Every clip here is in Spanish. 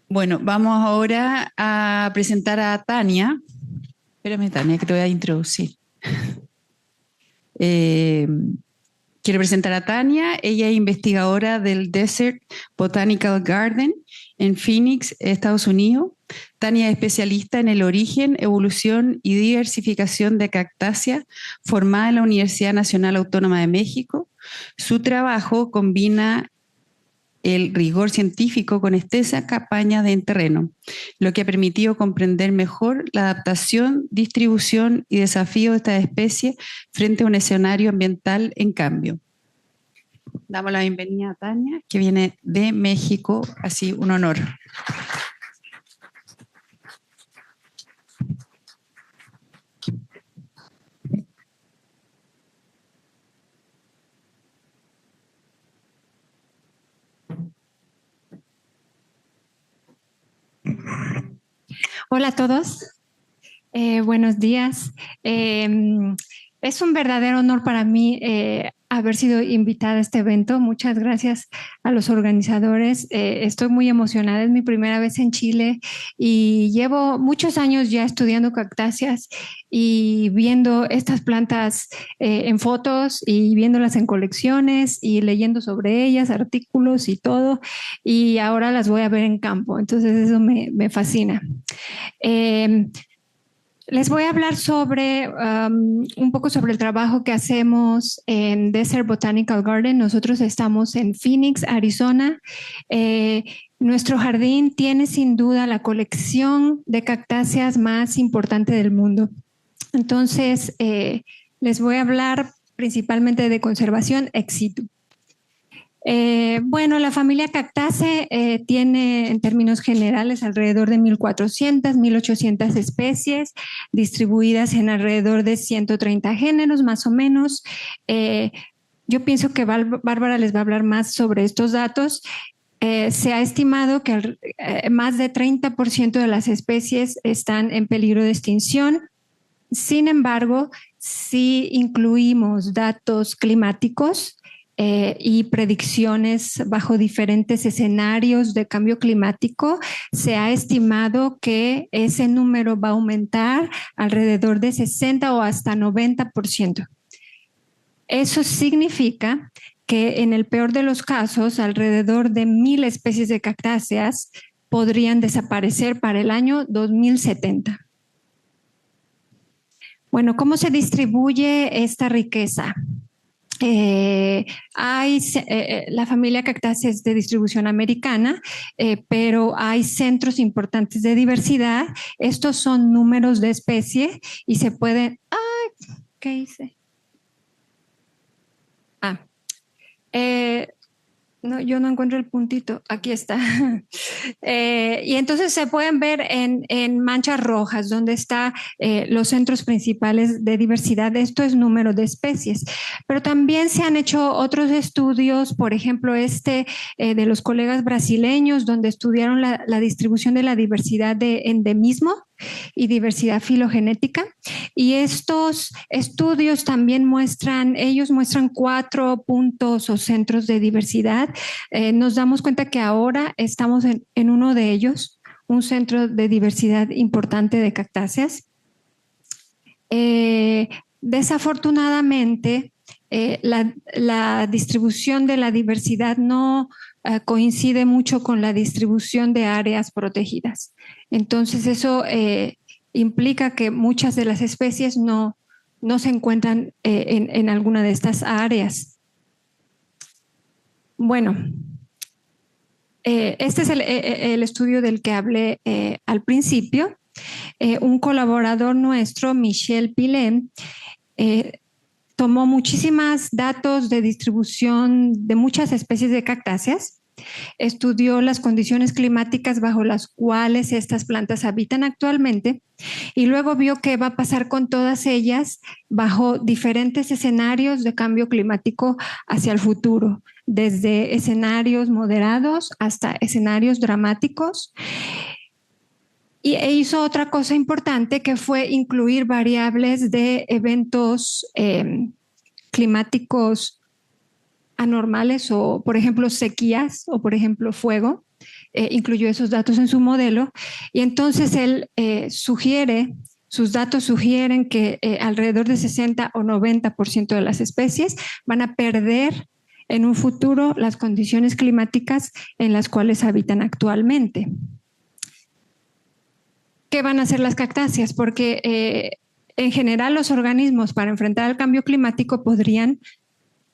Bueno, vamos ahora a presentar a Tania. Espérame, Tania, que te voy a introducir. Eh, Quiero presentar a Tania. Ella es investigadora del Desert Botanical Garden en Phoenix, Estados Unidos. Tania es especialista en el origen, evolución y diversificación de cactáceas, formada en la Universidad Nacional Autónoma de México. Su trabajo combina el rigor científico con extensa campaña en terreno, lo que ha permitido comprender mejor la adaptación, distribución y desafío de esta especie frente a un escenario ambiental en cambio. Damos la bienvenida a Tania, que viene de México, así un honor. Hola a todos, buenos días. Es un verdadero honor para mí haber sido invitada a este evento. Muchas gracias a los organizadores. Estoy muy emocionada, es mi primera vez en Chile y llevo muchos años ya estudiando cactáceas y viendo estas plantas en fotos y viéndolas en colecciones y leyendo sobre ellas, artículos y todo. Y ahora las voy a ver en campo, entonces eso me fascina. Eh, Les voy a hablar sobre un poco sobre el trabajo que hacemos en Desert Botanical Garden. Nosotros estamos en Phoenix, Arizona. Nuestro jardín tiene sin duda la colección de cactáceas más importante del mundo. Entonces, les voy a hablar principalmente de conservación ex situ. Bueno, la familia Cactaceae tiene en términos generales alrededor de 1.400, 1.800 especies distribuidas en alrededor de 130 géneros más o menos. Yo pienso que Bárbara les va a hablar más sobre estos datos. Se ha estimado que más de 30% de las especies están en peligro de extinción. Sin embargo, si incluimos datos climáticos, y predicciones bajo diferentes escenarios de cambio climático, se ha estimado que ese número va a aumentar alrededor de 60 o hasta 90%. Eso significa que en el peor de los casos, alrededor de 1.000 especies de cactáceas podrían desaparecer para el año 2070. Bueno, ¿cómo se distribuye esta riqueza? La familia Cactaceae es de distribución americana, pero hay centros importantes de diversidad. Estos son números de especie y se pueden... ¡Ay! ¿Qué hice? Ah, eh, no, yo no encuentro el puntito. Aquí está. Y entonces se pueden ver en manchas rojas, donde están los centros principales de diversidad. Esto es número de especies. Pero también se han hecho otros estudios, por ejemplo, de los colegas brasileños, donde estudiaron la distribución de la diversidad de endemismo y diversidad filogenética. Y estos estudios también ellos muestran 4 puntos o centros de diversidad. Nos damos cuenta que ahora estamos en uno de ellos, un centro de diversidad importante de cactáceas. Desafortunadamente, la distribución de la diversidad no coincide mucho con la distribución de áreas protegidas. Entonces, eso implica que muchas de las especies no se encuentran en alguna de estas áreas. Bueno, este es el estudio del que hablé al principio. Un colaborador nuestro, Michel Pilem, tomó muchísimos datos de distribución de muchas especies de cactáceas, estudió las condiciones climáticas bajo las cuales estas plantas habitan actualmente y luego vio qué va a pasar con todas ellas bajo diferentes escenarios de cambio climático hacia el futuro, desde escenarios moderados hasta escenarios dramáticos. Y hizo otra cosa importante que fue incluir variables de eventos climáticos anormales o, por ejemplo, sequías o, por ejemplo, fuego. incluyó esos datos en su modelo y entonces él sus datos sugieren que alrededor de 60 o 90% de las especies van a perder en un futuro las condiciones climáticas en las cuales habitan actualmente. ¿Qué van a hacer las cactáceas? Porque en general los organismos para enfrentar el cambio climático podrían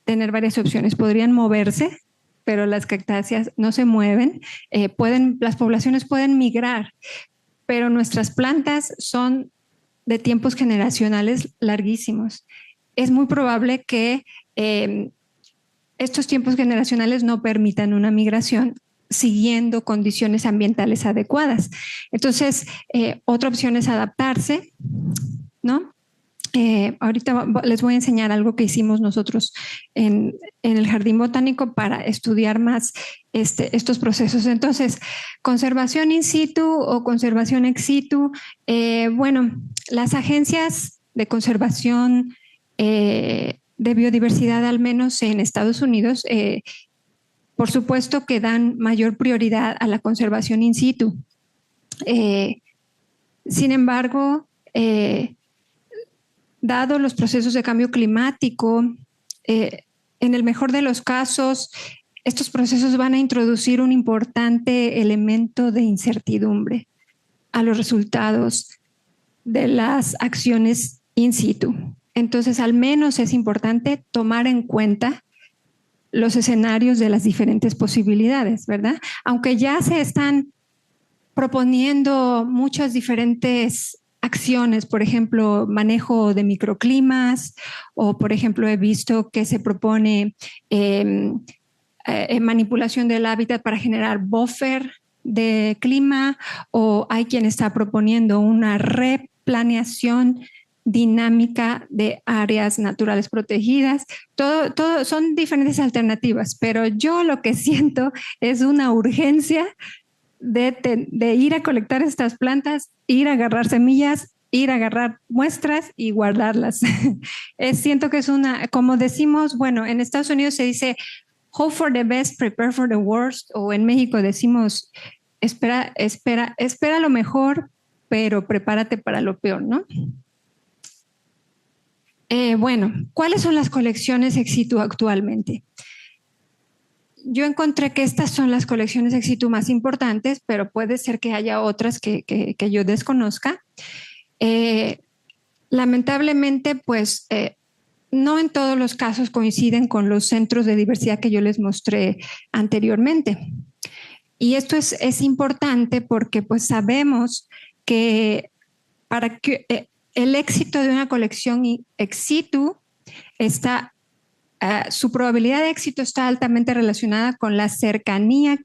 tener varias opciones. Podrían moverse, pero las cactáceas no se mueven. Las poblaciones pueden migrar, pero nuestras plantas son de tiempos generacionales larguísimos. Es muy probable que estos tiempos generacionales no permitan una migración siguiendo condiciones ambientales adecuadas. Entonces, otra opción es adaptarse, ¿no? Ahorita les voy a enseñar algo que hicimos nosotros en el Jardín Botánico para estudiar más estos procesos. Entonces, conservación in situ o conservación ex situ. Bueno, las agencias de conservación de biodiversidad, al menos en Estados Unidos, por supuesto que dan mayor prioridad a la conservación in situ. Sin embargo, dado los procesos de cambio climático, en el mejor de los casos, estos procesos van a introducir un importante elemento de incertidumbre a los resultados de las acciones in situ. Entonces, al menos es importante tomar en cuenta los escenarios de las diferentes posibilidades, ¿verdad? Aunque ya se están proponiendo muchas diferentes acciones, por ejemplo, manejo de microclimas, o por ejemplo he visto que se propone manipulación del hábitat para generar buffer de clima, o hay quien está proponiendo una replaneación dinámica de áreas naturales protegidas. Todo son diferentes alternativas, pero yo lo que siento es una urgencia de ir a colectar estas plantas, ir a agarrar semillas, ir a agarrar muestras y guardarlas. Siento que es como decimos, bueno, en Estados Unidos se dice hope for the best, prepare for the worst, o en México decimos espera lo mejor, pero prepárate para lo peor, ¿no? Bueno, ¿cuáles son las colecciones ex situ actualmente? Yo encontré que estas son las colecciones ex situ más importantes, pero puede ser que haya otras que yo desconozca. Lamentablemente, pues no en todos los casos coinciden con los centros de diversidad que yo les mostré anteriormente. Y esto es importante porque pues sabemos que para que el éxito de una colección ex situ está su probabilidad de éxito está altamente relacionada con la cercanía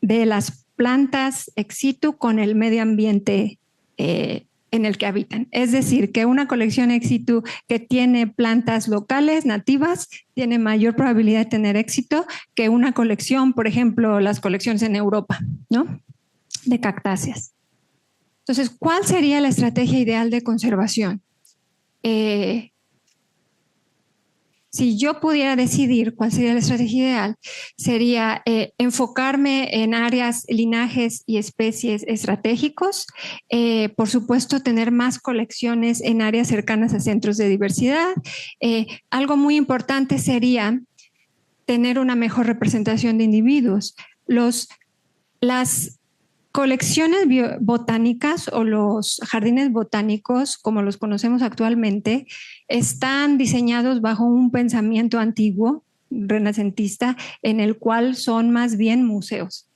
de las plantas ex situ con el medio ambiente en el que habitan. Es decir, que una colección ex situ que tiene plantas locales, nativas, tiene mayor probabilidad de tener éxito que una colección, por ejemplo, las colecciones en Europa, ¿no? De cactáceas. Entonces, ¿cuál sería la estrategia ideal de conservación? Si yo pudiera decidir cuál sería la estrategia ideal, sería enfocarme en áreas, linajes y especies estratégicos. Por supuesto, tener más colecciones en áreas cercanas a centros de diversidad. Algo muy importante sería tener una mejor representación de individuos. Las colecciones botánicas o los jardines botánicos, como los conocemos actualmente, están diseñados bajo un pensamiento antiguo, renacentista, en el cual son más bien museos,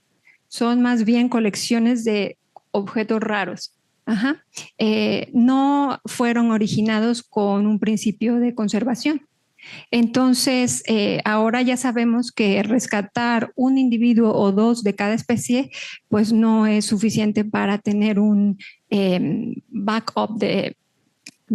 son más bien colecciones de objetos raros. No fueron originados con un principio de conservación. Entonces, ahora ya sabemos que rescatar un individuo o dos de cada especie, pues no es suficiente para tener un backup de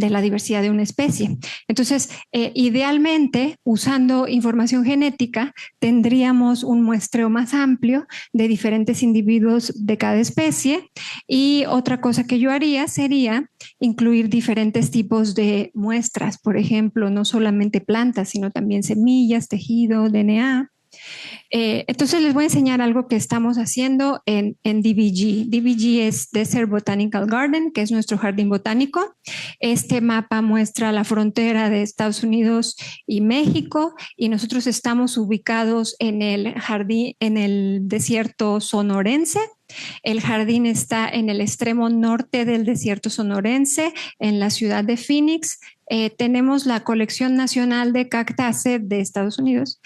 la diversidad de una especie. Entonces, idealmente, usando información genética, tendríamos un muestreo más amplio de diferentes individuos de cada especie. Y otra cosa que yo haría sería incluir diferentes tipos de muestras, por ejemplo, no solamente plantas, sino también semillas, tejido, DNA. Entonces les voy a enseñar algo que estamos haciendo en DBG. DBG es Desert Botanical Garden, que es nuestro jardín botánico. Este mapa muestra la frontera de Estados Unidos y México, y nosotros estamos ubicados en el jardín, en el desierto sonorense. El jardín está en el extremo norte del desierto sonorense, en la ciudad de Phoenix. Tenemos la colección nacional de cactáceas de Estados Unidos.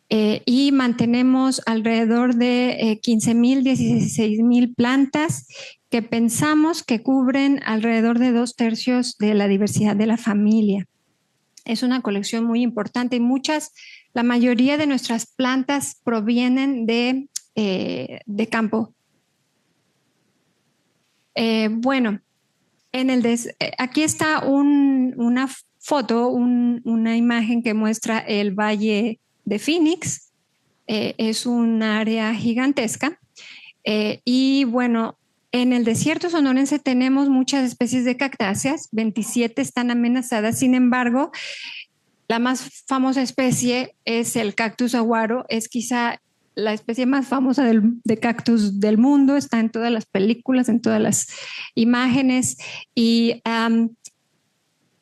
Y mantenemos alrededor de 15,000, 16,000 plantas que pensamos que cubren alrededor de 2/3 de la diversidad de la familia. Es una colección muy importante y la mayoría de nuestras plantas provienen de campo. Bueno, aquí está una foto, una imagen que muestra el Valle de Phoenix. Es un área gigantesca. Y bueno, en el desierto sonorense tenemos muchas especies de cactáceas, 27 están amenazadas. Sin embargo, la más famosa especie es el cactus saguaro, es quizá la especie más famosa de cactus del mundo, está en todas las películas, en todas las imágenes. Y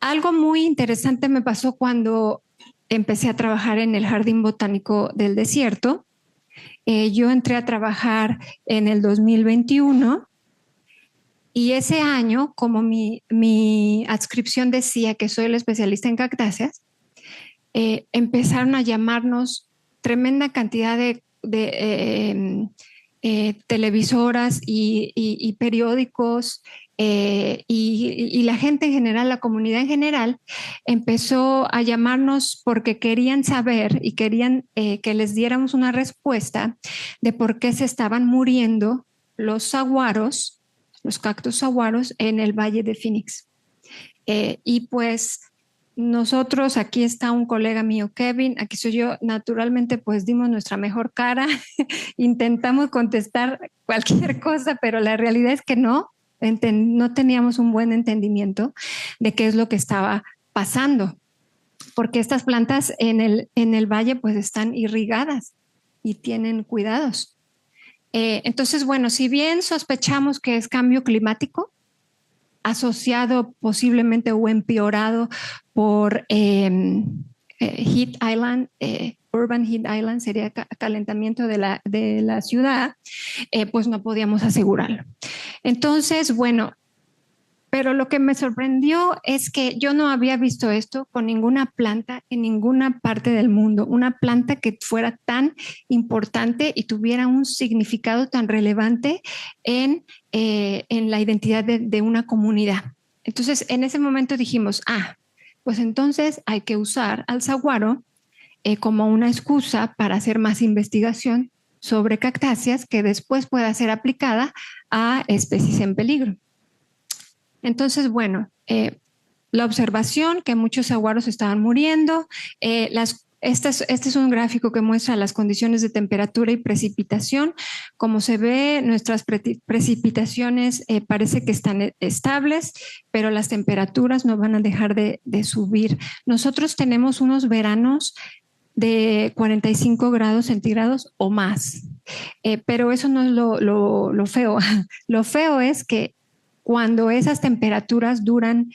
algo muy interesante me pasó cuando empecé a trabajar en el Jardín Botánico del Desierto. Yo entré a trabajar en el 2021 y ese año, como mi adscripción decía que soy el especialista en cactáceas, empezaron a llamarnos tremenda cantidad de televisoras y periódicos, y la gente en general, la comunidad en general, empezó a llamarnos porque querían saber y querían que les diéramos una respuesta de por qué se estaban muriendo los saguaros, los cactus saguaros en el Valle de Phoenix. Y pues nosotros, aquí está un colega mío, Kevin, aquí soy yo, naturalmente pues dimos nuestra mejor cara, intentamos contestar cualquier cosa, pero la realidad es que no teníamos un buen entendimiento de qué es lo que estaba pasando, porque estas plantas en el valle pues están irrigadas y tienen cuidados. Entonces, bueno, si bien sospechamos que es cambio climático, asociado posiblemente o empeorado por Heat Island, Urban Heat Island, sería calentamiento de la ciudad, pues no podíamos asegurarlo. Entonces, bueno, pero lo que me sorprendió es que yo no había visto esto con ninguna planta en ninguna parte del mundo, una planta que fuera tan importante y tuviera un significado tan relevante en la identidad de una comunidad. Entonces, en ese momento dijimos, pues entonces hay que usar al saguaro como una excusa para hacer más investigación sobre cactáceas que después pueda ser aplicada a especies en peligro. Entonces, bueno, la observación que muchos saguaros estaban muriendo, este es un gráfico que muestra las condiciones de temperatura y precipitación. Como se ve, nuestras precipitaciones parece que están estables, pero las temperaturas no van a dejar de subir. Nosotros tenemos unos veranos de 45 grados centígrados o más, pero eso no es lo feo. Lo feo es que cuando esas temperaturas duran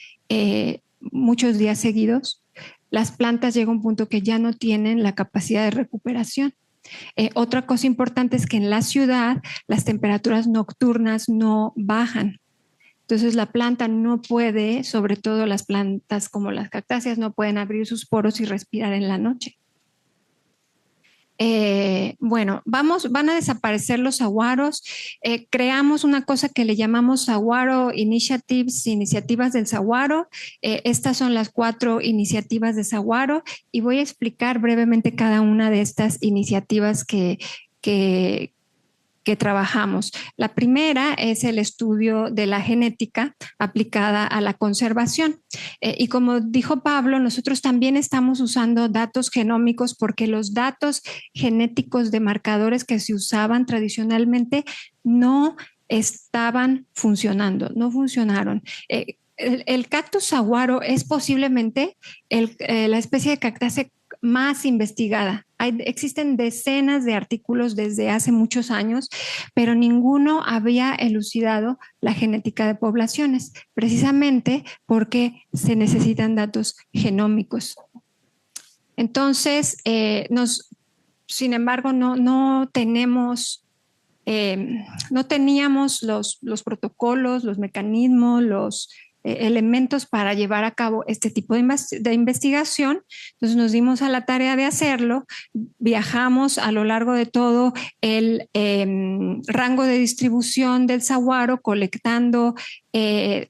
muchos días seguidos, las plantas llegan a un punto que ya no tienen la capacidad de recuperación. Otra cosa importante es que en la ciudad las temperaturas nocturnas no bajan. Entonces la planta no puede, sobre todo las plantas como las cactáceas, no pueden abrir sus poros y respirar en la noche. Bueno, van a desaparecer los saguaros. Creamos una cosa que le llamamos Saguaro Initiatives, iniciativas del saguaro. Estas son las 4 iniciativas de saguaro y voy a explicar brevemente cada una de estas iniciativas que trabajamos. La primera es el estudio de la genética aplicada a la conservación. Y como dijo Pablo, nosotros también estamos usando datos genómicos porque los datos genéticos de marcadores que se usaban tradicionalmente no estaban funcionando, no funcionaron. El cactus saguaro es posiblemente la especie de cactácea más investigada existen decenas de artículos desde hace muchos años, pero ninguno había elucidado la genética de poblaciones, precisamente porque se necesitan datos genómicos. Entonces, sin embargo, no teníamos los protocolos, los mecanismos, los elementos para llevar a cabo este tipo de investigación. Entonces nos dimos a la tarea de hacerlo, viajamos a lo largo de todo el rango de distribución del saguaro, colectando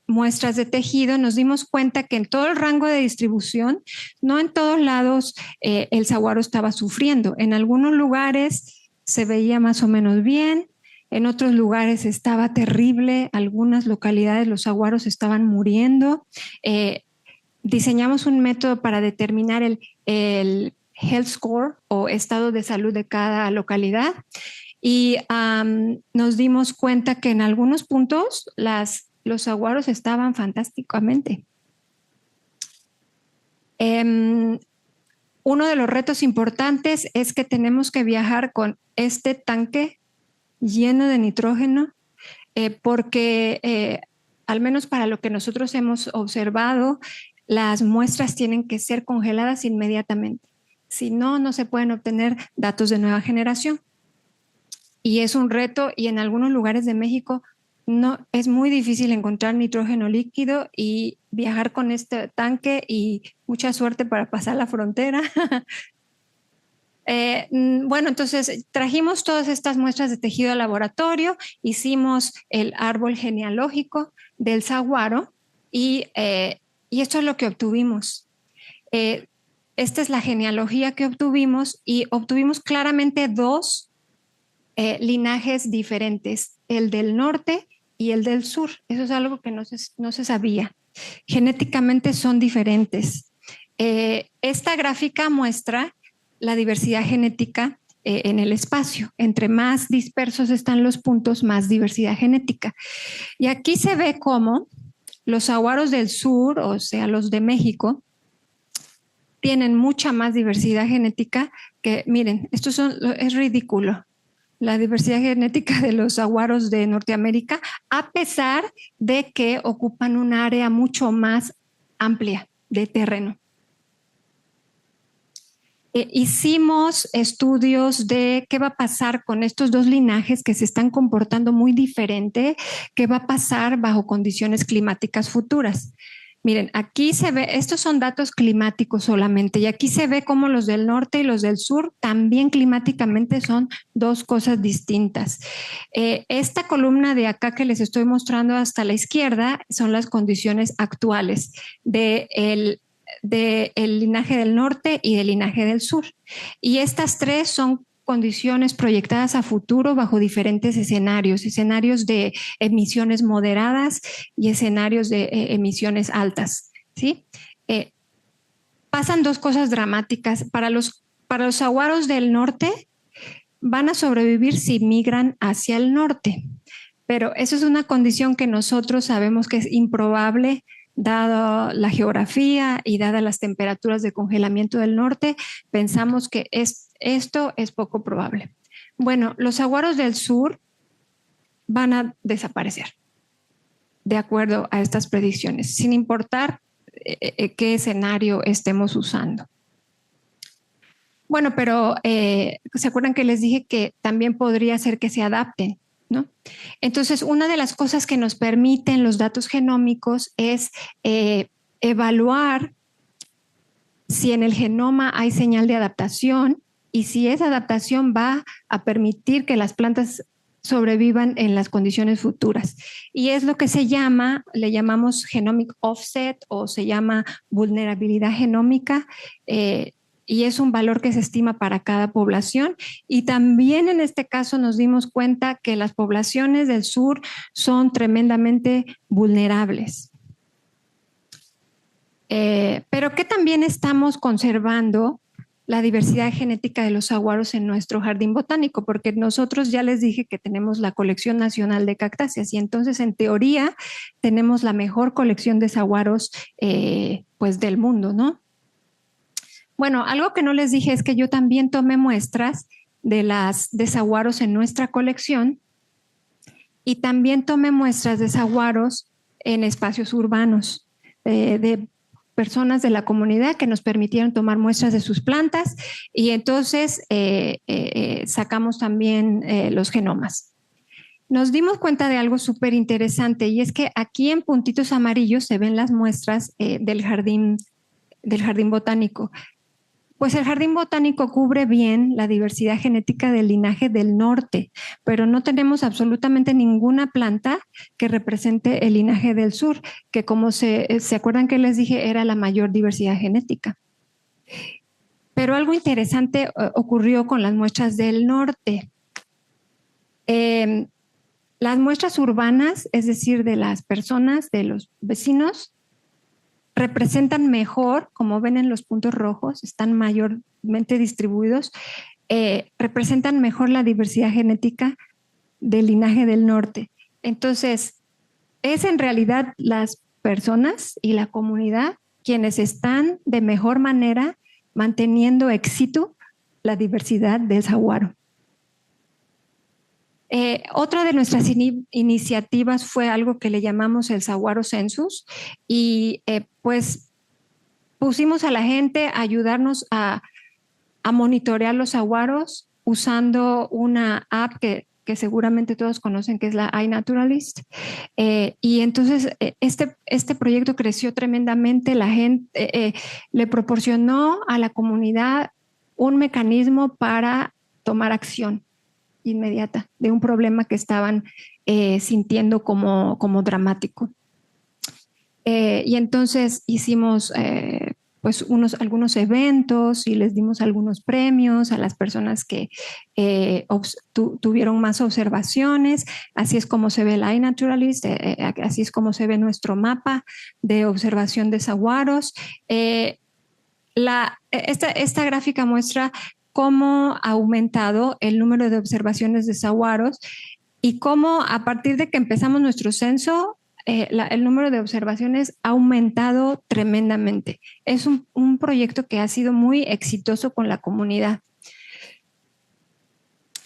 muestras de tejido. Nos dimos cuenta que en todo el rango de distribución, no en todos lados el saguaro estaba sufriendo. En algunos lugares se veía más o menos bien, en otros lugares estaba terrible, algunas localidades los saguaros estaban muriendo. Diseñamos un método para determinar el health score o estado de salud de cada localidad y nos dimos cuenta que en algunos puntos los saguaros estaban fantásticamente. Uno de los retos importantes es que tenemos que viajar con este tanque lleno de nitrógeno, porque al menos para lo que nosotros hemos observado, las muestras tienen que ser congeladas inmediatamente. Si no, no se pueden obtener datos de nueva generación. Y es un reto, y en algunos lugares de México no, es muy difícil encontrar nitrógeno líquido y viajar con este tanque, y mucha suerte para pasar la frontera. Bueno, entonces trajimos todas estas muestras de tejido al laboratorio, hicimos el árbol genealógico del saguaro y esto es lo que obtuvimos. Esta es la genealogía que obtuvimos y obtuvimos claramente dos linajes diferentes, el del norte y el del sur. Eso es algo que no se sabía. Genéticamente son diferentes. Esta gráfica muestra la diversidad genética en el espacio. Entre más dispersos están los puntos, más diversidad genética. Y aquí se ve cómo los saguaros del sur, o sea, los de México, tienen mucha más diversidad genética que, miren, es ridículo. La diversidad genética de los saguaros de Norteamérica, a pesar de que ocupan un área mucho más amplia de terreno. Hicimos estudios de qué va a pasar con estos dos linajes que se están comportando muy diferente, qué va a pasar bajo condiciones climáticas futuras. Miren, aquí se ve, estos son datos climáticos solamente, y aquí se ve cómo los del norte y los del sur también climáticamente son dos cosas distintas. Esta columna de acá que les estoy mostrando hasta la izquierda son las condiciones actuales del linaje del norte y del linaje del sur. Y estas tres son condiciones proyectadas a futuro bajo diferentes escenarios de emisiones moderadas y escenarios de emisiones altas, ¿sí? Pasan dos cosas dramáticas. Para los saguaros del norte, van a sobrevivir si migran hacia el norte, pero eso es una condición que nosotros sabemos que es improbable dada la geografía y dadas las temperaturas de congelamiento del norte. Pensamos que esto es poco probable. Bueno, los saguaros del sur van a desaparecer de acuerdo a estas predicciones, sin importar qué escenario estemos usando. Bueno, pero ¿se acuerdan que les dije que también podría ser que se adapten? ¿No? Entonces, una de las cosas que nos permiten los datos genómicos es evaluar si en el genoma hay señal de adaptación y si esa adaptación va a permitir que las plantas sobrevivan en las condiciones futuras. Y es lo que le llamamos genomic offset, o se llama vulnerabilidad genómica, y es un valor que se estima para cada población. Y también en este caso nos dimos cuenta que las poblaciones del sur son tremendamente vulnerables. Pero que también estamos conservando la diversidad genética de los saguaros en nuestro jardín botánico, porque nosotros ya les dije que tenemos la colección nacional de cactáceas, y entonces en teoría tenemos la mejor colección de saguaros pues del mundo, ¿no? Bueno, algo que no les dije es que yo también tomé muestras de las de saguaros en nuestra colección y también tomé muestras de saguaros en espacios urbanos, de personas de la comunidad que nos permitieron tomar muestras de sus plantas y entonces sacamos también los genomas. Nos dimos cuenta de algo súper interesante y es que aquí en puntitos amarillos se ven las muestras del jardín botánico. Pues el jardín botánico cubre bien la diversidad genética del linaje del norte, pero no tenemos absolutamente ninguna planta que represente el linaje del sur, que como se acuerdan que les dije, era la mayor diversidad genética. Pero algo interesante ocurrió con las muestras del norte. Las muestras urbanas, es decir, de las personas, de los vecinos, representan mejor, como ven en los puntos rojos, están mayormente distribuidos, representan mejor la diversidad genética del linaje del norte. Entonces, es en realidad las personas y la comunidad quienes están de mejor manera manteniendo éxito la diversidad del saguaro. Otra de nuestras iniciativas fue algo que le llamamos el Saguaro Census y pues pusimos a la gente a ayudarnos a monitorear los saguaros usando una app que seguramente todos conocen, que es la iNaturalist. Y entonces este proyecto creció tremendamente. La gente le proporcionó a la comunidad un mecanismo para tomar acción inmediata de un problema que estaban sintiendo como dramático. Y entonces hicimos pues algunos eventos y les dimos algunos premios a las personas que tuvieron más observaciones. Así es como se ve el iNaturalist, así es como se ve nuestro mapa de observación de saguaros. Esta gráfica muestra cómo ha aumentado el número de observaciones de saguaros y cómo a partir de que empezamos nuestro censo, el número de observaciones ha aumentado tremendamente. Es un proyecto que ha sido muy exitoso con la comunidad.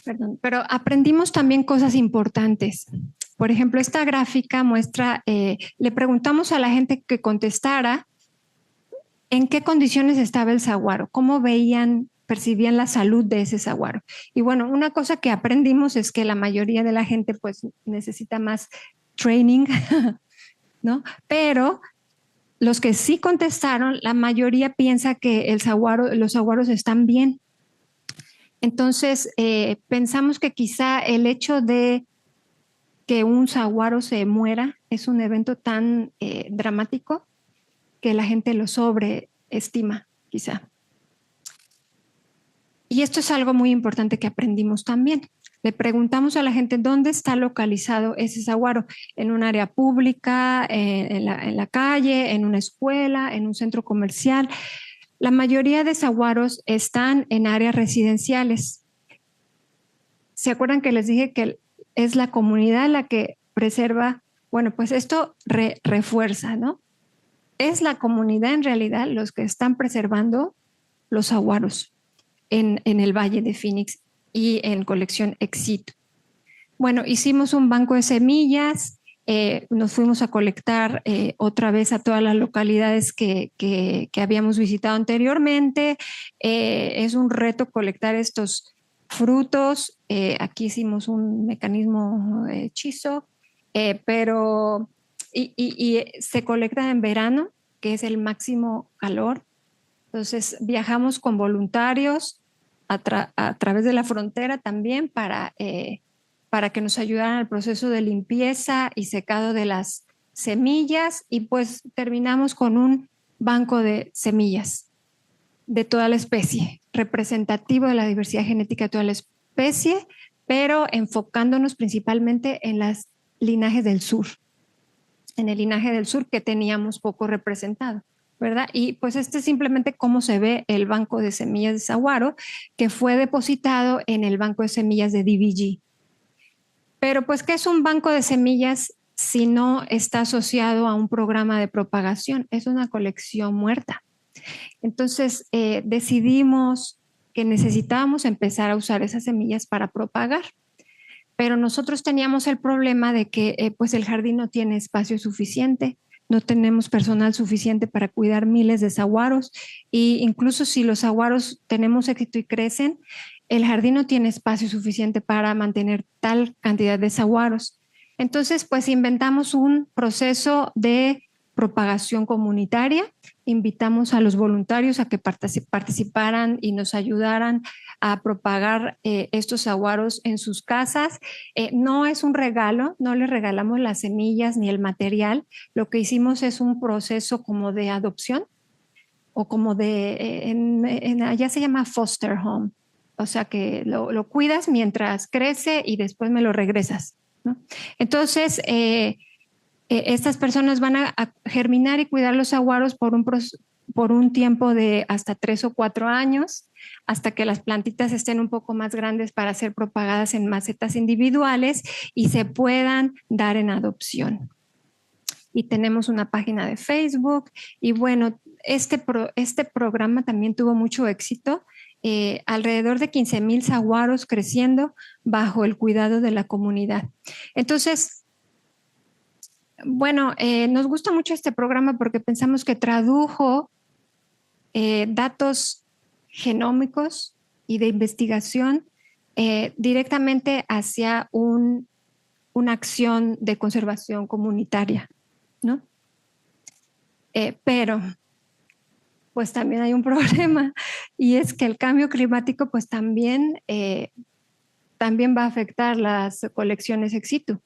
Perdón, pero aprendimos también cosas importantes. Por ejemplo, esta gráfica muestra, le preguntamos a la gente que contestara en qué condiciones estaba el saguaro, cómo percibían la salud de ese saguaro. Y bueno, una cosa que aprendimos es que la mayoría de la gente pues necesita más training, ¿no? Pero los que sí contestaron, la mayoría piensa que los saguaros están bien. Entonces, pensamos que quizá el hecho de que un saguaro se muera es un evento tan dramático que la gente lo sobreestima, quizá. Y esto es algo muy importante que aprendimos también. Le preguntamos a la gente dónde está localizado ese saguaro, en un área pública, en la calle, en una escuela, en un centro comercial. La mayoría de saguaros están en áreas residenciales. ¿Se acuerdan que les dije que es la comunidad la que preserva? Bueno, pues esto refuerza, ¿no? Es la comunidad en realidad los que están preservando los saguaros en el Valle de Phoenix y en colección Exit. Bueno, hicimos un banco de semillas, nos fuimos a colectar otra vez a todas las localidades que habíamos visitado anteriormente. Es un reto colectar estos frutos. Aquí hicimos un mecanismo hechizo, pero se colecta en verano, que es el máximo calor. Entonces viajamos con voluntarios a través de la frontera también para que nos ayudaran al proceso de limpieza y secado de las semillas y pues terminamos con un banco de semillas de toda la especie, representativo de la diversidad genética de toda la especie, pero enfocándonos principalmente en los linajes del sur, en el linaje del sur que teníamos poco representado, ¿verdad? Y pues este es simplemente cómo se ve el banco de semillas de saguaro que fue depositado en el banco de semillas de DBG. Pero pues, ¿qué es un banco de semillas si no está asociado a un programa de propagación? Es una colección muerta. Entonces decidimos que necesitábamos empezar a usar esas semillas para propagar. Pero nosotros teníamos el problema de que pues el jardín no tiene espacio suficiente, no tenemos personal suficiente para cuidar miles de saguaros y incluso si los saguaros tenemos éxito y crecen, el jardín no tiene espacio suficiente para mantener tal cantidad de saguaros. Entonces, pues inventamos un proceso de propagación comunitaria, invitamos a los voluntarios a que participaran y nos ayudaran a propagar estos saguaros en sus casas. No es un regalo, no les regalamos las semillas ni el material, lo que hicimos es un proceso como de adopción o como allá se llama foster home, o sea que lo cuidas mientras crece y después me lo regresas, ¿no? Entonces, estas personas van a germinar y cuidar los saguaros por un tiempo de hasta 3 o 4 años, hasta que las plantitas estén un poco más grandes para ser propagadas en macetas individuales y se puedan dar en adopción. Y tenemos una página de Facebook y bueno, este programa también tuvo mucho éxito. Alrededor de 15,000 saguaros creciendo bajo el cuidado de la comunidad. Entonces, bueno, nos gusta mucho este programa porque pensamos que tradujo datos genómicos y de investigación directamente hacia una acción de conservación comunitaria, ¿no? Pero pues también hay un problema y es que el cambio climático pues también va a afectar las colecciones ex situ.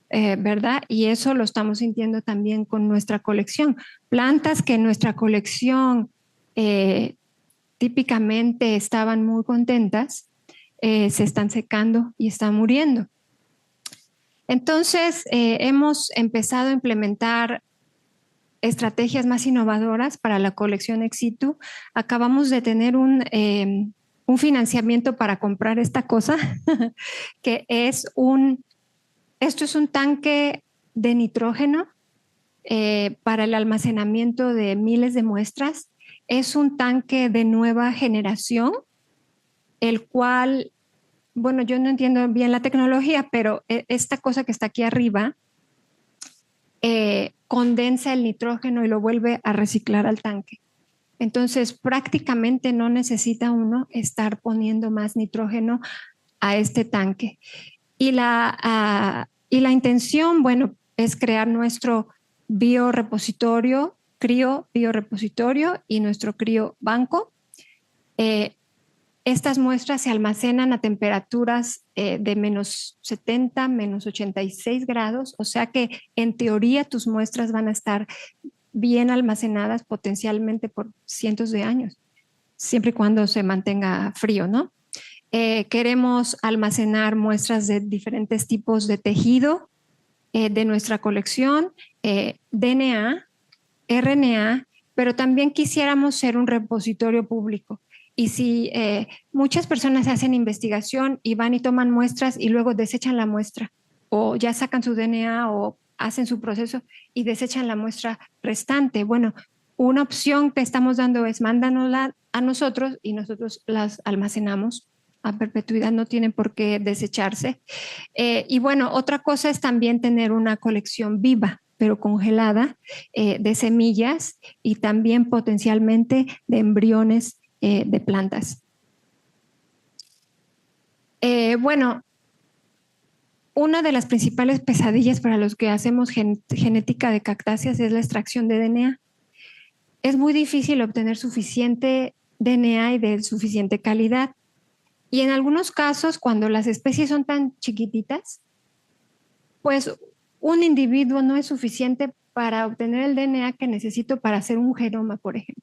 ¿Verdad? Y eso lo estamos sintiendo también con nuestra colección. Plantas que en nuestra colección típicamente estaban muy contentas, se están secando y están muriendo. Entonces, hemos empezado a implementar estrategias más innovadoras para la colección ex situ. Acabamos de tener un financiamiento para comprar esta cosa, que es esto es un tanque de nitrógeno para el almacenamiento de miles de muestras. Es un tanque de nueva generación, el cual, bueno, yo no entiendo bien la tecnología, pero esta cosa que está aquí arriba condensa el nitrógeno y lo vuelve a reciclar al tanque. Entonces, prácticamente no necesita uno estar poniendo más nitrógeno a este tanque. Y la intención, bueno, es crear nuestro biorepositorio, biorepositorio y nuestro criobanco. Estas muestras se almacenan a temperaturas de menos 70, menos 86 grados, o sea que en teoría tus muestras van a estar bien almacenadas potencialmente por cientos de años, siempre y cuando se mantenga frío, ¿no? Queremos almacenar muestras de diferentes tipos de tejido de nuestra colección, DNA, RNA, pero también quisiéramos ser un repositorio público. Y si muchas personas hacen investigación y van y toman muestras y luego desechan la muestra, o ya sacan su DNA o hacen su proceso y desechan la muestra restante. Bueno, una opción que estamos dando es mándanosla a nosotros y nosotros las almacenamos a perpetuidad, no tienen por qué desecharse. Y bueno, otra cosa es también tener una colección viva, pero congelada, de semillas y también potencialmente de embriones de plantas. Bueno, una de las principales pesadillas para los que hacemos genética de cactáceas es la extracción de DNA. Es muy difícil obtener suficiente DNA y de suficiente calidad. Y en algunos casos, cuando las especies son tan chiquititas, pues un individuo no es suficiente para obtener el DNA que necesito para hacer un genoma, por ejemplo.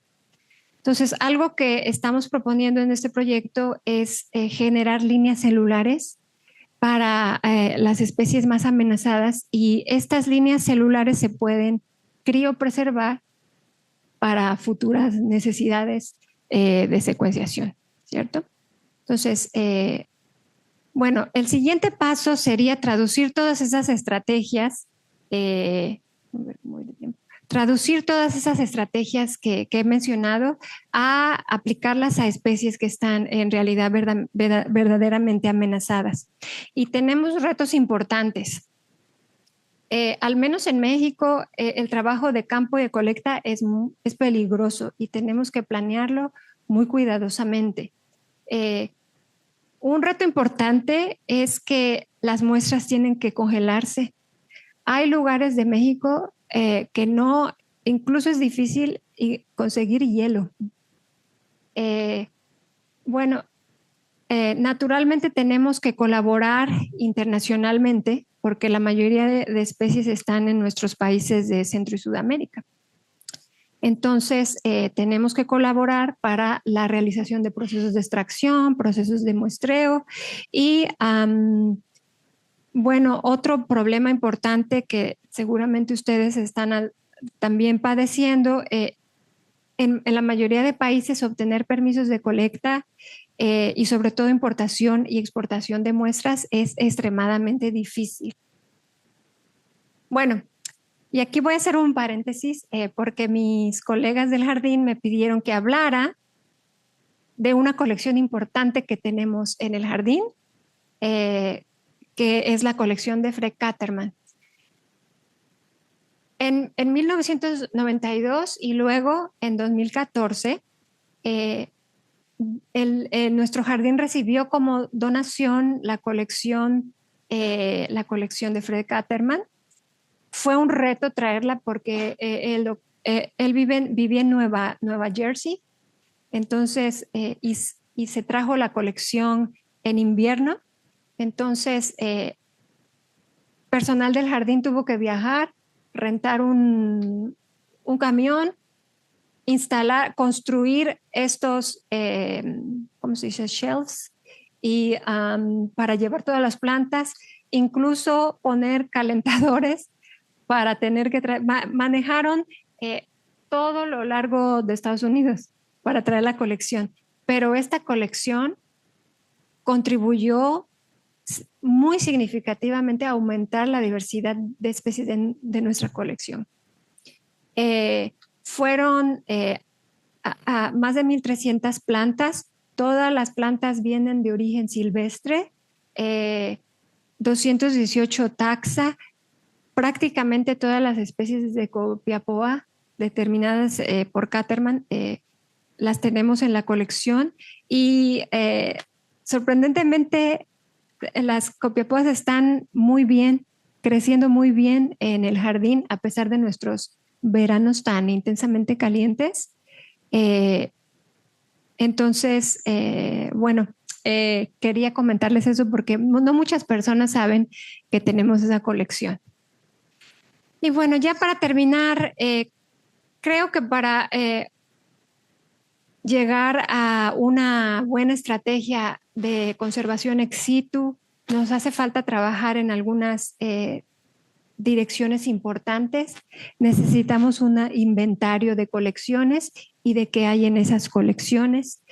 Entonces, algo que estamos proponiendo en este proyecto es generar líneas celulares para las especies más amenazadas y estas líneas celulares se pueden criopreservar para futuras necesidades de secuenciación, ¿cierto? Entonces, bueno, el siguiente paso sería traducir todas esas estrategias. traducir todas esas estrategias que he mencionado a aplicarlas a especies que están en realidad verdaderamente amenazadas. Y tenemos retos importantes. Al menos en México, el trabajo de campo y de colecta es peligroso y tenemos que planearlo muy cuidadosamente. Un reto importante es que las muestras tienen que congelarse. Hay lugares de México que no, incluso es difícil conseguir hielo. Bueno, naturalmente tenemos que colaborar internacionalmente porque la mayoría de especies están en nuestros países de Centro y Sudamérica. Entonces, tenemos que colaborar para la realización de procesos de extracción, procesos de muestreo y, bueno, otro problema importante que seguramente ustedes están también padeciendo, en la mayoría de países obtener permisos de colecta y sobre todo importación y exportación de muestras es extremadamente difícil. Bueno, y aquí voy a hacer un paréntesis porque mis colegas del jardín me pidieron que hablara de una colección importante que tenemos en el jardín, que es la colección de Fred Katterman. En 1992 y luego en 2014, nuestro jardín recibió como donación la colección de Fred Katterman. Fue un reto traerla porque él vivía en Nueva Jersey, entonces, y se trajo la colección en invierno. Entonces, personal del jardín tuvo que viajar, rentar un camión, construir estos, ¿cómo se dice? Shelves, y para llevar todas las plantas, incluso poner calentadores para tener que manejaron todo lo largo de Estados Unidos para traer la colección. Pero esta colección contribuyó muy significativamente a aumentar la diversidad de especies de nuestra colección. Fueron a más de 1,300 plantas. Todas las plantas vienen de origen silvestre, 218 taxa, prácticamente todas las especies de Copiapoa determinadas por Katterman las tenemos en la colección y sorprendentemente las copiapoas están muy bien, creciendo muy bien en el jardín a pesar de nuestros veranos tan intensamente calientes. Entonces, bueno, quería comentarles eso porque no muchas personas saben que tenemos esa colección. Y bueno, ya para terminar, creo que para llegar a una buena estrategia de conservación ex situ, nos hace falta trabajar en algunas direcciones importantes. Necesitamos un inventario de colecciones y de qué hay en esas colecciones,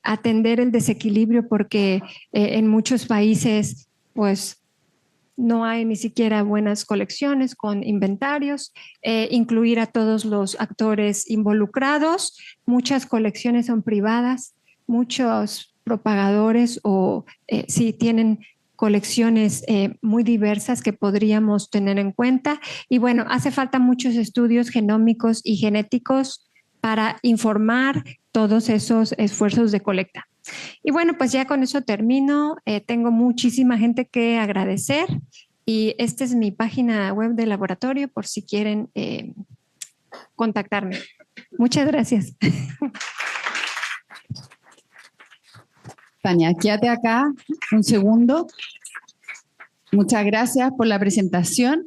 atender el desequilibrio porque en muchos países, pues, no hay ni siquiera buenas colecciones con inventarios, incluir a todos los actores involucrados. Muchas colecciones son privadas, muchos propagadores o sí tienen colecciones muy diversas que podríamos tener en cuenta. Y bueno, hace falta muchos estudios genómicos y genéticos para informar todos esos esfuerzos de colecta. Y bueno, pues ya con eso termino. Tengo muchísima gente que agradecer y esta es mi página web de laboratorio por si quieren contactarme. Muchas gracias. Tania, quédate acá un segundo. Muchas gracias por la presentación.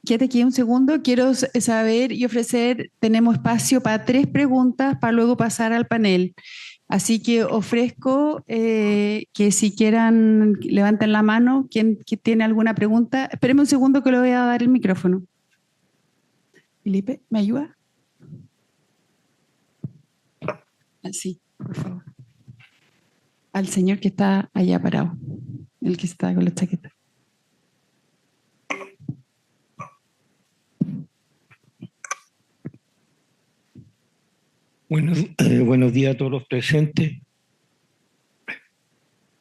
Quédate aquí un segundo. Quiero saber y ofrecer, tenemos espacio para 3 preguntas para luego pasar al panel. Así que ofrezco que si quieran levanten la mano, quien tiene alguna pregunta. Espérenme un segundo que le voy a dar el micrófono. Felipe, ¿me ayuda? Sí, por favor. Al señor que está allá parado, el que está con la chaqueta. Buenos días a todos los presentes.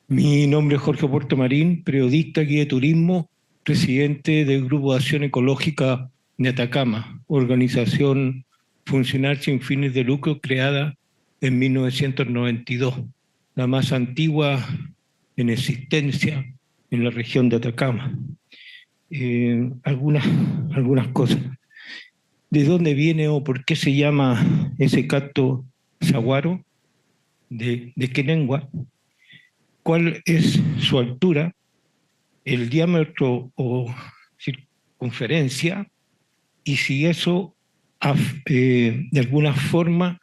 Mi nombre es Jorge Puerto Marín, periodista, guía de turismo, presidente del Grupo de Acción Ecológica de Atacama, organización funcional sin fines de lucro creada en 1992, la más antigua en existencia en la región de Atacama. Algunas cosas. ¿De dónde viene o por qué se llama ese cacto saguaro? ¿De qué lengua? ¿Cuál es su altura, el diámetro o circunferencia? Y si eso de alguna forma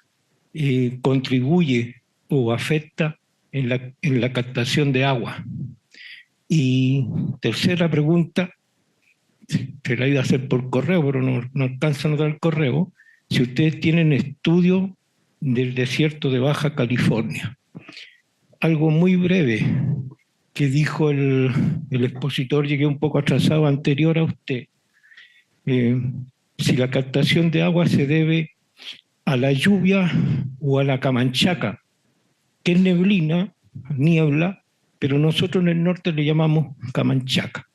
contribuye o afecta en la captación de agua. Y tercera pregunta, se la iba a hacer por correo, pero no alcanza a notar el correo. Si ustedes tienen estudio del desierto de Baja California. Algo muy breve que dijo el expositor, llegué un poco atrasado anterior a usted. Si la captación de agua se debe a la lluvia o a la camanchaca, que es neblina, niebla, pero nosotros en el norte le llamamos camanchaca.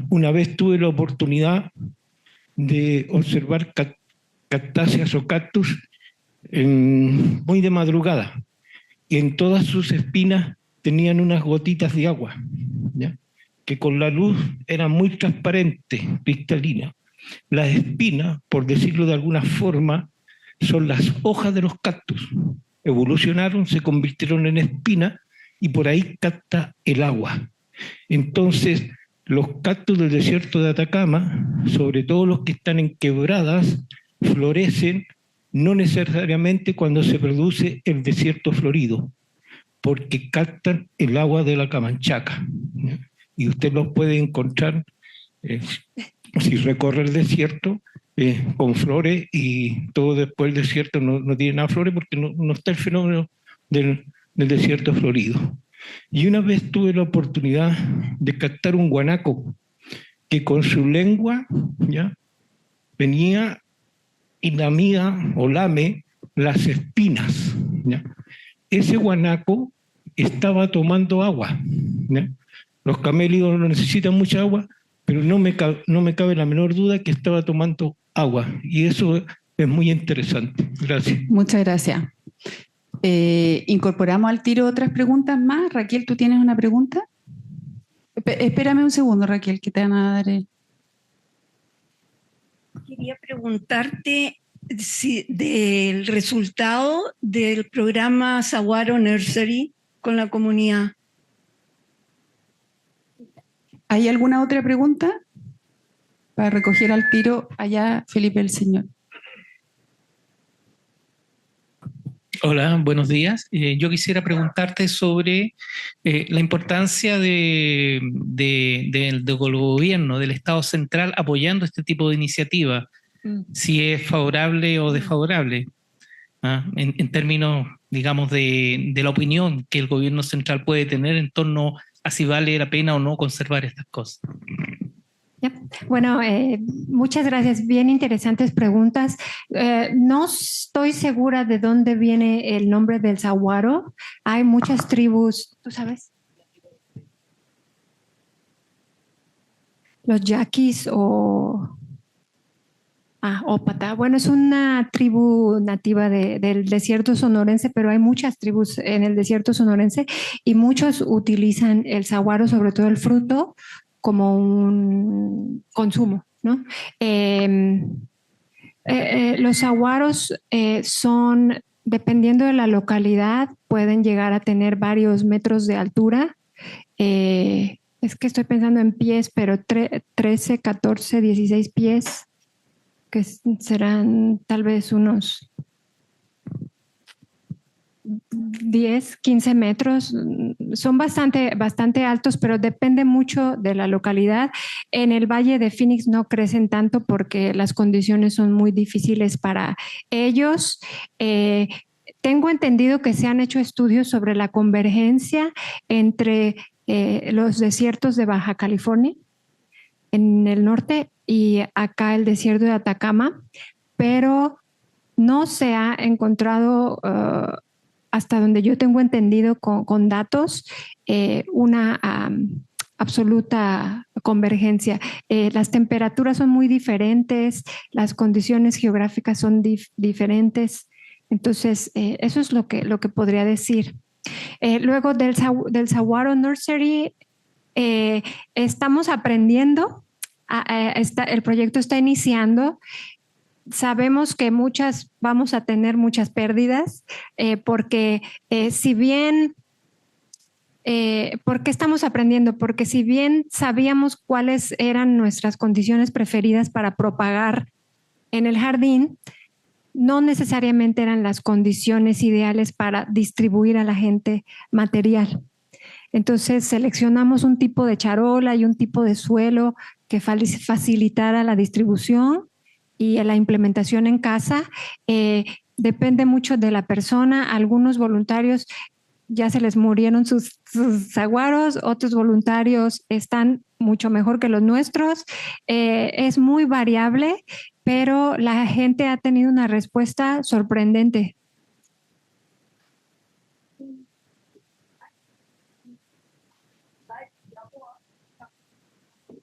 Una vez tuve la oportunidad de observar cactáceas o cactus muy de madrugada, y en todas sus espinas tenían unas gotitas de agua, ¿ya? Que con la luz eran muy transparentes, cristalinas. Las espinas, por decirlo de alguna forma, son las hojas de los cactus. Evolucionaron, se convirtieron en espinas y por ahí capta el agua. Entonces, los cactus del desierto de Atacama, sobre todo los que están en quebradas, florecen no necesariamente cuando se produce el desierto florido, porque captan el agua de la camanchaca. Y usted los puede encontrar si recorre el desierto con flores, y todo después del desierto no tiene nada de flores porque no está el fenómeno del desierto florido. Y una vez tuve la oportunidad de captar un guanaco que con su lengua, ¿ya?, venía y lamía o lame las espinas, ¿ya? Ese guanaco estaba tomando agua, ¿ya? Los camélidos no necesitan mucha agua, pero no me cabe la menor duda que estaba tomando agua, y eso es muy interesante. Gracias. Muchas gracias. Incorporamos al tiro otras preguntas más. Raquel, ¿tú tienes una pregunta? Espérame un segundo, Raquel, que te van a dar... Quería preguntarte si del resultado del programa Saguaro Nursery con la comunidad. ¿Hay alguna otra pregunta? Para recoger al tiro allá, Felipe el Señor. Hola, buenos días. Yo quisiera preguntarte sobre la importancia del gobierno, del Estado central apoyando este tipo de iniciativa, si es favorable o desfavorable, en términos, digamos, de la opinión que el gobierno central puede tener en torno a si vale la pena o no conservar estas cosas. Bueno, muchas gracias. Bien interesantes preguntas. No estoy segura de dónde viene el nombre del saguaro. Hay muchas tribus, ¿tú sabes? Los yaquis o ópata. Bueno, es una tribu nativa del desierto sonorense, pero hay muchas tribus en el desierto sonorense y muchos utilizan el saguaro, sobre todo el fruto, como un consumo, ¿no? Los saguaros son, dependiendo de la localidad, pueden llegar a tener varios metros de altura. Es que estoy pensando en pies, pero 13, 14, 16 pies, que serán tal vez unos 10, 15 metros, son bastante altos, pero depende mucho de la localidad. En el Valle de Phoenix no crecen tanto porque las condiciones son muy difíciles para ellos. Tengo entendido que se han hecho estudios sobre la convergencia entre los desiertos de Baja California en el norte y acá el desierto de Atacama, pero no se ha encontrado, hasta donde yo tengo entendido con datos, una absoluta convergencia. Las temperaturas son muy diferentes, las condiciones geográficas son diferentes. Entonces, eso es lo que podría decir. Luego del Saguaro Nursery, estamos aprendiendo, el proyecto está iniciando. Sabemos que vamos a tener muchas pérdidas, porque si bien, ¿por qué estamos aprendiendo? Porque si bien sabíamos cuáles eran nuestras condiciones preferidas para propagar en el jardín, no necesariamente eran las condiciones ideales para distribuir a la gente material. Entonces seleccionamos un tipo de charola y un tipo de suelo que facilitara la distribución y la implementación en casa. Depende mucho de la persona. Algunos voluntarios ya se les murieron sus saguaros, otros voluntarios están mucho mejor que los nuestros. Es muy variable, pero la gente ha tenido una respuesta sorprendente.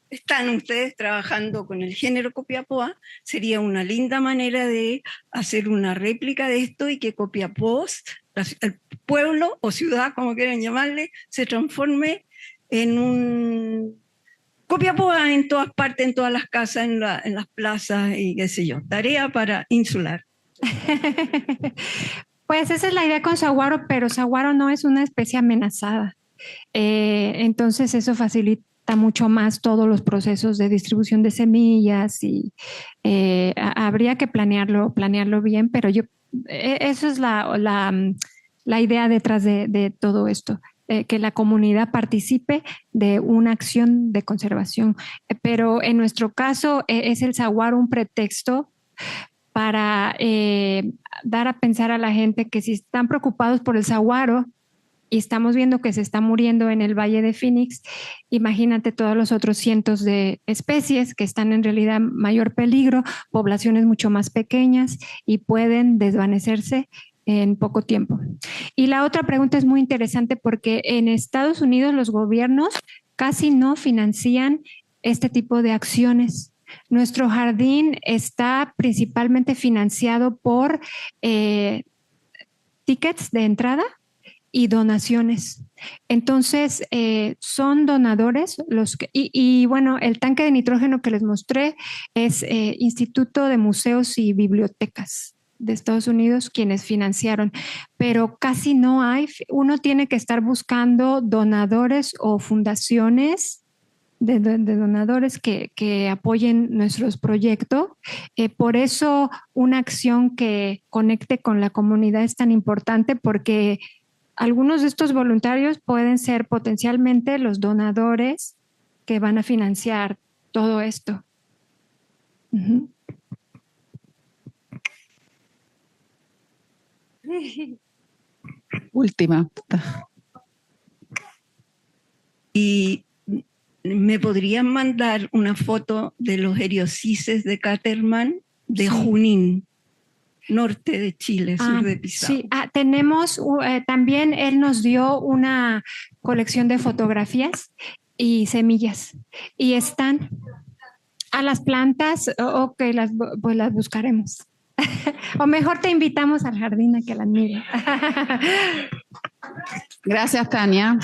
Están ustedes trabajando con el género Copiapó. Sería una linda manera de hacer una réplica de esto y que Copiapó, el pueblo o ciudad, como quieran llamarle, se transforme en un Copiapó en todas partes, en todas las casas, en las plazas y qué sé yo. Tarea para insular. Pues esa es la idea con saguaro, pero saguaro no es una especie amenazada. Entonces eso facilita mucho más todos los procesos de distribución de semillas y habría que planearlo bien, pero eso es la idea detrás de todo esto, que la comunidad participe de una acción de conservación. Pero en nuestro caso es el saguaro un pretexto para dar a pensar a la gente que si están preocupados por el saguaro y estamos viendo que se está muriendo en el Valle de Phoenix, imagínate todos los otros cientos de especies que están en realidad en mayor peligro, poblaciones mucho más pequeñas y pueden desvanecerse en poco tiempo. Y la otra pregunta es muy interesante porque en Estados Unidos los gobiernos casi no financian este tipo de acciones. Nuestro jardín está principalmente financiado por tickets de entrada y donaciones. Entonces, son donadores los que, y bueno, el tanque de nitrógeno que les mostré es Instituto de Museos y Bibliotecas de Estados Unidos quienes financiaron, pero casi no hay. Uno tiene que estar buscando donadores o fundaciones de donadores que apoyen nuestros proyectos. Por eso una acción que conecte con la comunidad es tan importante, porque algunos de estos voluntarios pueden ser potencialmente los donadores que van a financiar todo esto. Uh-huh. Última. Y me podrían mandar una foto de los eriocises de Caterman de Junín, norte de Chile, sur de Pisagua. Sí, tenemos también, él nos dio una colección de fotografías y semillas y están a las plantas, pues las buscaremos. O mejor te invitamos al jardín a que las mires. Gracias, Tania.